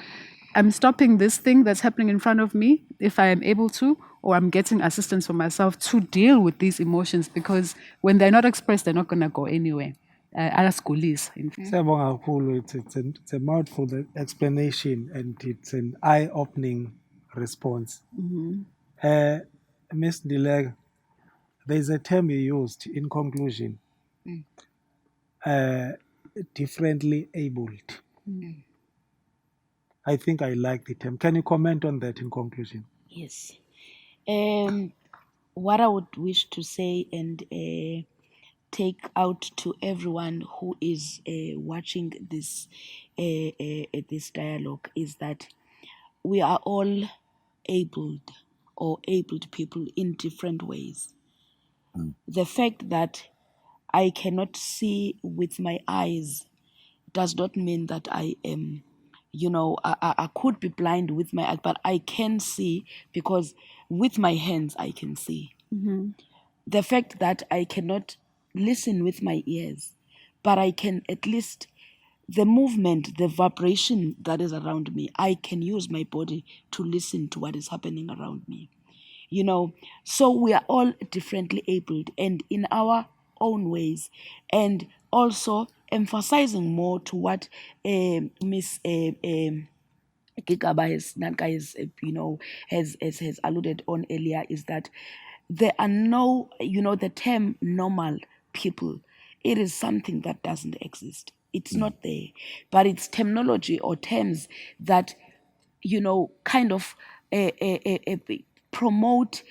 I'm stopping this thing that's happening in front of me if I am able to, or I'm getting assistance for myself to deal with these emotions, because when they're not expressed, they're not going to go anywhere. Ayasigulisa, in fact. Siyabonga kakhulu. It's a mouthful explanation, and it's an eye-opening response. Ms. Dileg, there's a term you used in conclusion, differently abled. I think I like the term. Can you comment on that in conclusion? Yes. What I would wish to say and take out to everyone who is watching this dialogue is that we are all abled or abled people in different ways. The fact that I cannot see with my eyes does not mean that I am, I could be blind with my eyes, but I can see because with my hands I can see. The fact that I cannot listen with my ears, but I can at least, the movement, the vibration that is around me, I can use my body to listen to what is happening around me. So we are all differently abled and in our own ways, and also emphasizing more to what Miss Gigaba has alluded on earlier, is that there are no, the term normal people, it is something that doesn't exist. It's not there, but it's terminology or terms that, kind of promote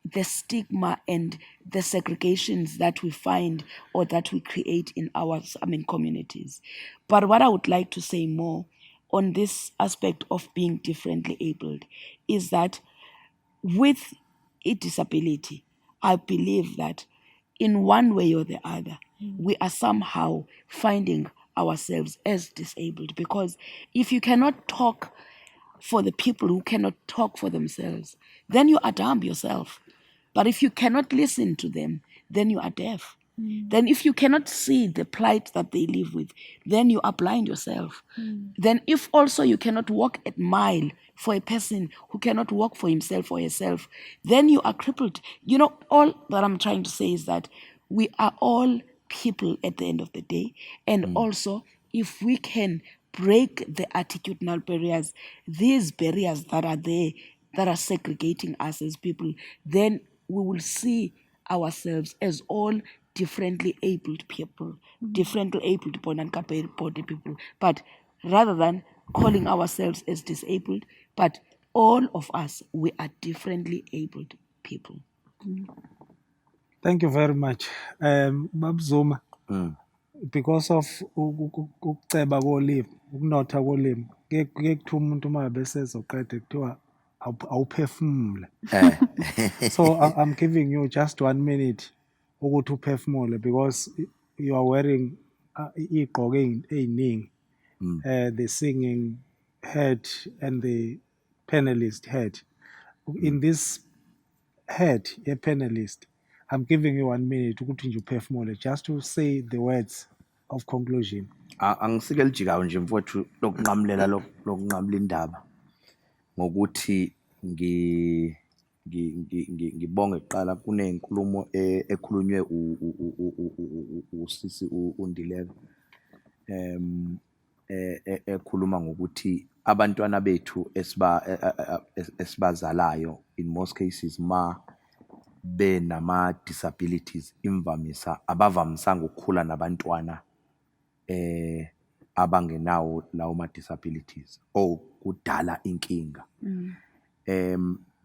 the stigma and the segregations that we find or that we create in our communities. But what I would like to say more on this aspect of being differently abled is that with a disability, I believe that in one way or the other, we are somehow finding ourselves as disabled, because if you cannot talk for the people who cannot talk for themselves, then you are dumb yourself. But if you cannot listen to them, then you are deaf. Then if you cannot see the plight that they live with, then you are blind yourself. Then if also you cannot walk a mile for a person who cannot walk for himself or herself, then you are crippled. All that I'm trying to say is that we are all people at the end of the day. And also, if we can break the attitudinal barriers, these barriers that are there, that are segregating us as people, then we will see ourselves as all differently abled people, differently abled born and body people. But rather than calling ourselves as disabled, but all of us, we are differently abled people. Thank you very much. Babzuma, because of ukuceba kolimi, ukunotha kolimi, kuye kuthiwa umuntu uma besezoqeda kuthiwa awuphefumule. So I'm giving you just 1 minute ukuthi uphefumule, because you are wearing igqoko ey'ningi, the singing head and the panelist head. In this head, a panelist, I'm giving you 1 minute ukuthi nje uphefumule, just to say the words of conclusion. Angisike lijikayo nje mfowethu lokunqamulela lokunqamula indaba ngokuthi ngibonge kuqala kunenkulumo ekhulunywe usisi uNdileka ekhuluma ngokuthi abantwana bethu esibazalayo in most cases benama disabilities imvamisa abavamisanga ukukhula nabantwana abangenawo lawo ma disabilities kudala inkinga.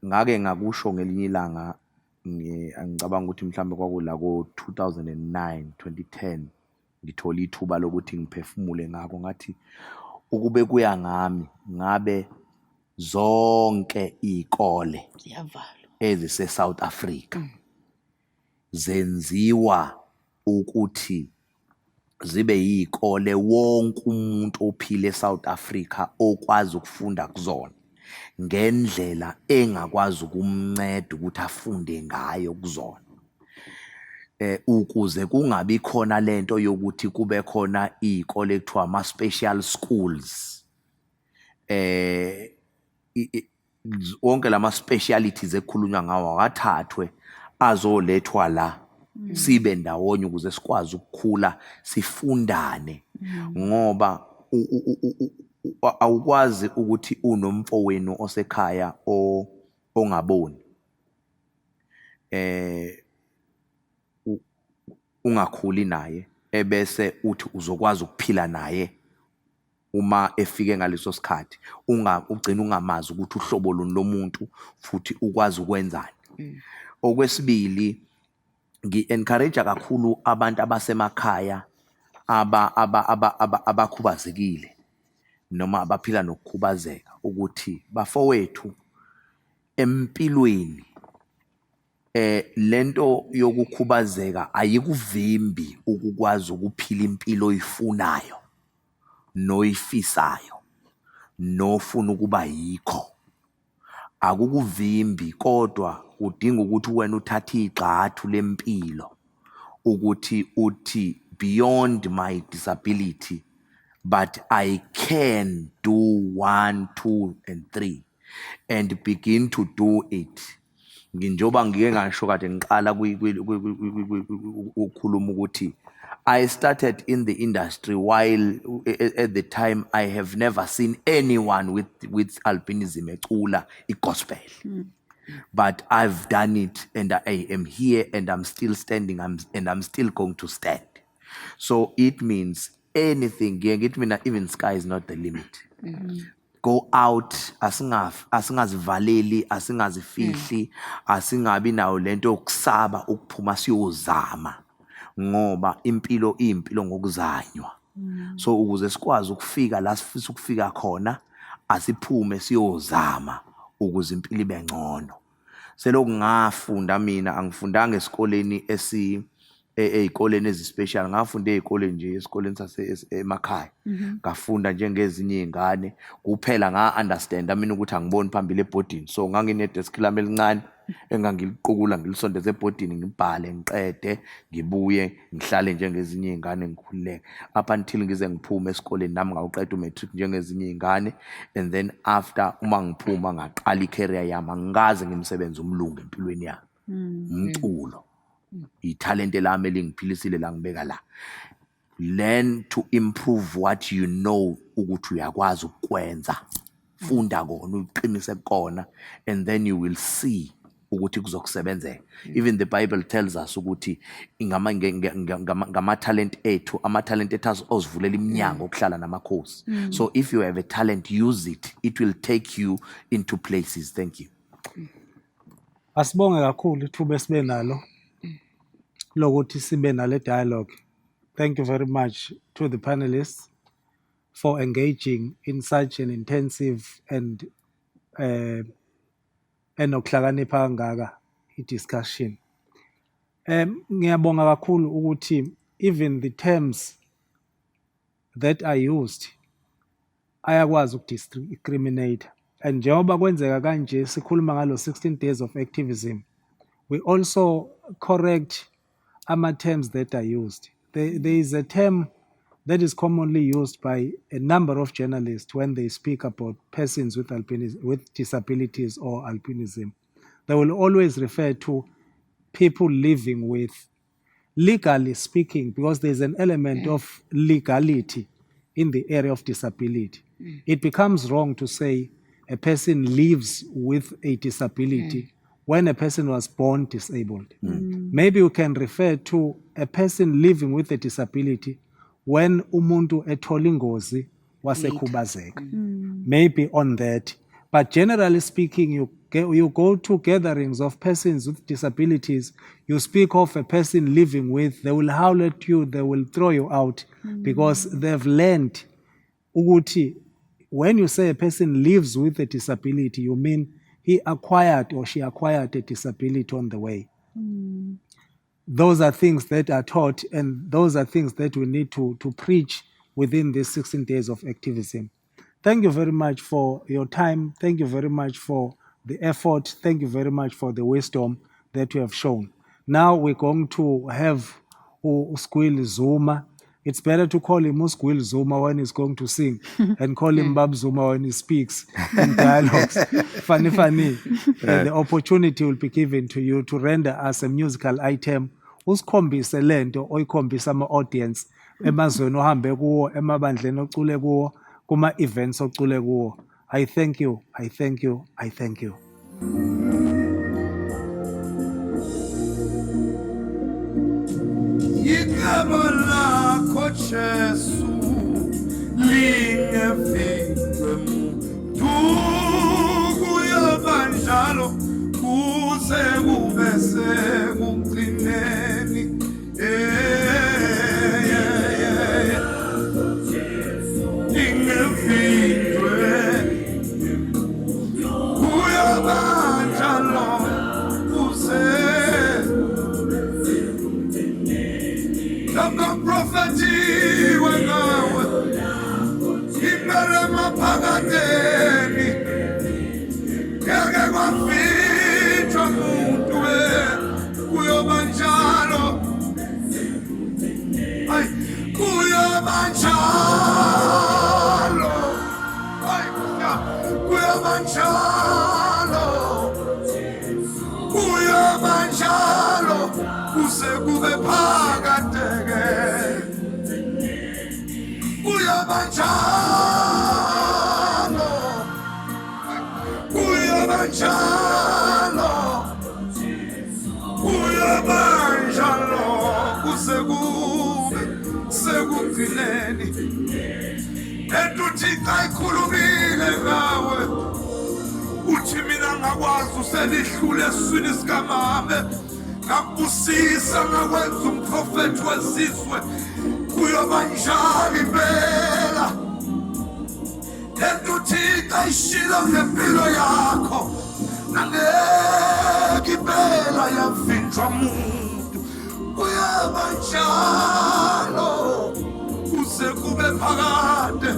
Ngake ngakusho ngelinye ilanga, ngicabanga ukuthi mhlambe kwakula ko 2009 2010, ngithola ithuba lokuthi ngiphefumule ngako, ngathi ukube kuya ngami ngabe zonke izikole Ziyavalwa. ezise South Africa zenziwa ukuthi zibe yizikole wonke umuntu ophila eSouth Africa okwazi ukufunda kuzona ngendlela engakwazi ukumnceda ukuthi afunde ngayo kuzona. Ukuze kungabi khona lento yokuthi kube khona izikole ekuthiwa ama-special schools. Wonke lama specialities ekukhulunywa ngawo akathathwe azolethwa la sibe ndawonye ukuze sikwazi ukukhula sifundane ngoba awukwazi ukuthi unomfowenu osekhaya ongaboni ungakhuli naye ebese uthi uzokwazi ukuphila naye uma efike ngaleso sikhathi ugcina ungamazi ukuthi uhlobo luni lomuntu futhi ukwazi ukwenzani. Okwesibili ngi-encourage kakhulu abantu abasemakhaya abakhubazekile noma abaphila nokukhubazeka ukuthi bafowethu empilweni lento yokukhubazeka ayikuvimbi ukukwazi ukuphila impilo oyifunayo noyifisayo nofuna ukuba yikho. Akukuvimbi kodwa udinga ukuthi wena uthathe igxathu lempilo ukuthi uthi beyond my disability but I can do 1, 2 and 3 and begin to do it. Nginjoba ngike ngasho kade ngiqala ukukhuluma ukuthi I started in the industry while at the time I have never seen anyone with albinism ecula gospel. But I've done it and I am here and I'm still standing and I'm still going to stand. So it means anything, even sky is not the limit. Go out, asingazivaleli, asingazifihli, asingabi nawo lento yokusaba ukuphuma siyozama ngoba impilo impilo ngokuzanywa. So ukuze sikwazi ukufika la sifisa ukufika khona asiphume siyozama ukuze impilo ibe ngcono. Selokhu ngafunda mina angifundanga esikoleni ezikoleni ezispecial, ngafunda ezikoleni nje esikoleni emakhaya. Ngafunda njengezinye izingane kuphela nga-understand mina ukuthi angiboni phambili ebhodini. So nganginedesk lami elincane engangiliqukula ngilisondeze ebhodini ngibhale ngiqede ngibuye ngihlale njengezinye izingane ngikhululeke up until ngize ngiphume esikoleni nami ngawuqeda umatric njengezinye izingane. And then after uma ngiphuma ngaqala icareer yami angikaze ngimsebenza umlungu empilweni yami. Umculo ithalente lami elingiphilisile la ngibeka la. Learn to improve what you know ukuthi uyakwazi ukwenza. Funda kona uqinise kona and then you will see ukuthi kuzokusebenzela. Even the Bible tells us ukuthi ngama-talent ethu, ama-talent ethu ozivulela iminyango okuhlala namakhosi. So if you have a talent, use it. It will take you into places. Thank you. Asibonge kakhulu ithuba esibe nalo lokuthi sibe nale dialogue. Thank you very much to the panelists for engaging in such an intensive and enokuhlakanipha kangaka i-discussion. Ngiyabonga kakhulu ukuthi even the terms that are used ayakwazi ukudiscriminate. And njengoba kwenzeka kanje sikhuluma ngalo 16 days of activism, we also correct ama-terms that are used. There is a term that is commonly used by a number of journalists when they speak about persons with disabilities or albinism. They will always refer to people living with, legally speaking, because there's an element of legality in the area of disability. It becomes wrong to say a person lives with a disability when a person was born disabled. Maybe we can refer to a person living with a disability when umuntu ethola ingozi wasekhubazeka. Maybe on that. But generally speaking, you go to gatherings of persons with disabilities, you speak of a person living with, they will howl at you, they will throw you out because they've learned ukuthi when you say a person lives with a disability, you mean he acquired or she acquired a disability on the way. Those are things that are taught, and those are things that we need to preach within these 16 days of activism. Thank you very much for your time. Thank you very much for the effort. Thank you very much for the wisdom that you have shown. Now we're going to have Squil Zuma. It's better to call him Squil Zuma when he's going to sing and call him Bab Zuma when he speaks in dialogues. Funny. The opportunity will be given to you to render us a musical item usikhombise lento oyikhombisa ama-audience emazweni ohambe kuwo, emabandleni ocule kuwo, kuma-events ocule kuwo. I thank you. Igama lakho Jesu lingefihlwe muntu kuyabanjalo kuze kube sekugcineni lingefihlwe kuyabanjalo kuze prophecy wengawe imele maphakadeni ngeke kwafihlwa muntu kuyobanjalo kuyobanjalo kuyobanjalo kuze kube phakadeke kuyabanjalo kuze kube sekugcineni entuthixo ayikhulumile ngawe uthi mina ngakwazi uselihlule eswini sikamame ngakubusisa ngakwenza umprofethi wezizwe kuyobanjalo impela entuthixo ayishilo ngempilo yakho nangeke impela yavinjwa muntu kuyabanjalo kuze kube phakade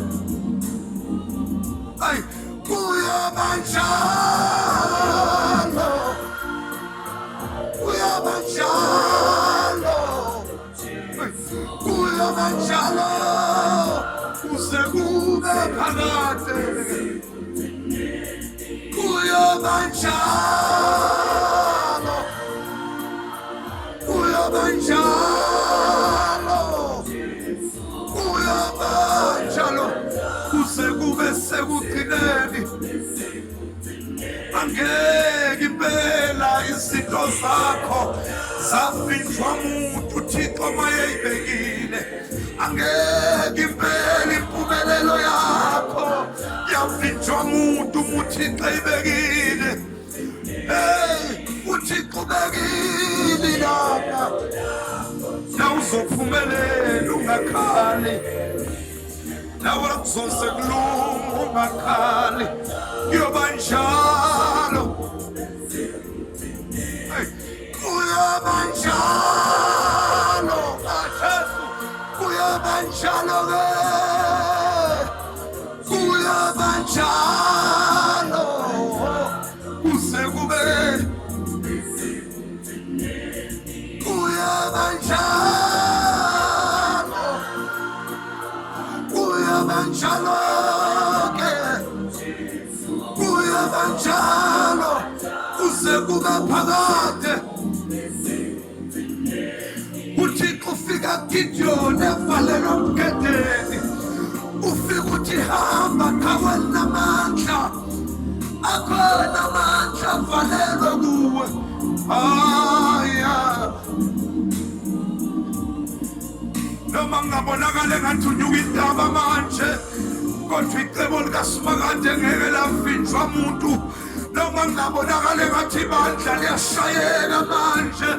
kuyabanjalo kuze kube phakade kuyabanjalo kuze kube sekugcineni angeke impela izinto zakho zavinjwa muntu Thixo mayeyibekile angeke impela impumelelo yakho yavinjwa muntu uThixo ayibekile uThixo ubekile lapha nawuzophumelela ungakhali nawe kuzose kulunga ungakhali kuyobanjalo kuyabanjalo Jesu kuyabanjalo kuyabanjalo kuze kube kuyabanjalo kuyabanjalo kuyabanjalo kuze kube phakade uThixo ufika Gideon evalelwa umgedeni ufika uthi hamba khawe namandla akhona amandla avalelwe kuwe noma ngabonakala engathi unyuka intaba manje kodwa icebo likaSimakade ngeke lavinjwa muntu noma ngabonakala engathi ibandla liyashayeka manje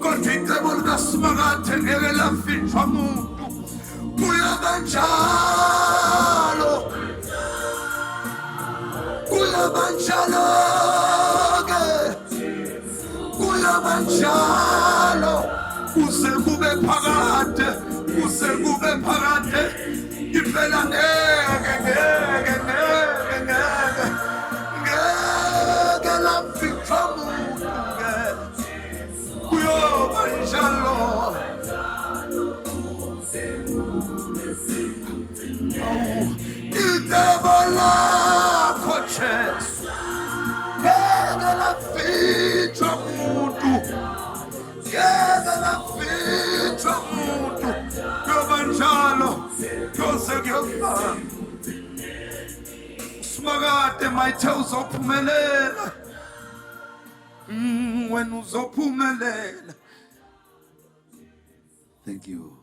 kodwa icebo likaSimakade ngeke lavinjwa muntu kuyabanjalo kuyabanjalo-ke, kuyabanjalo, kuze kube phakade, kuze kube phakade, impela ngeke, ngeke, ngeke, ngeke, ngeke lafihlwa muntu-ke, kuyobanjalo. Idaba lakho Jesu ngeke lafihlwa muntu, ngeke lafihlwa muntu, kuyobanjalo kuyoze kuyofana. Simakade mayithe uzophumelela, wena uzophumelela. Thank you.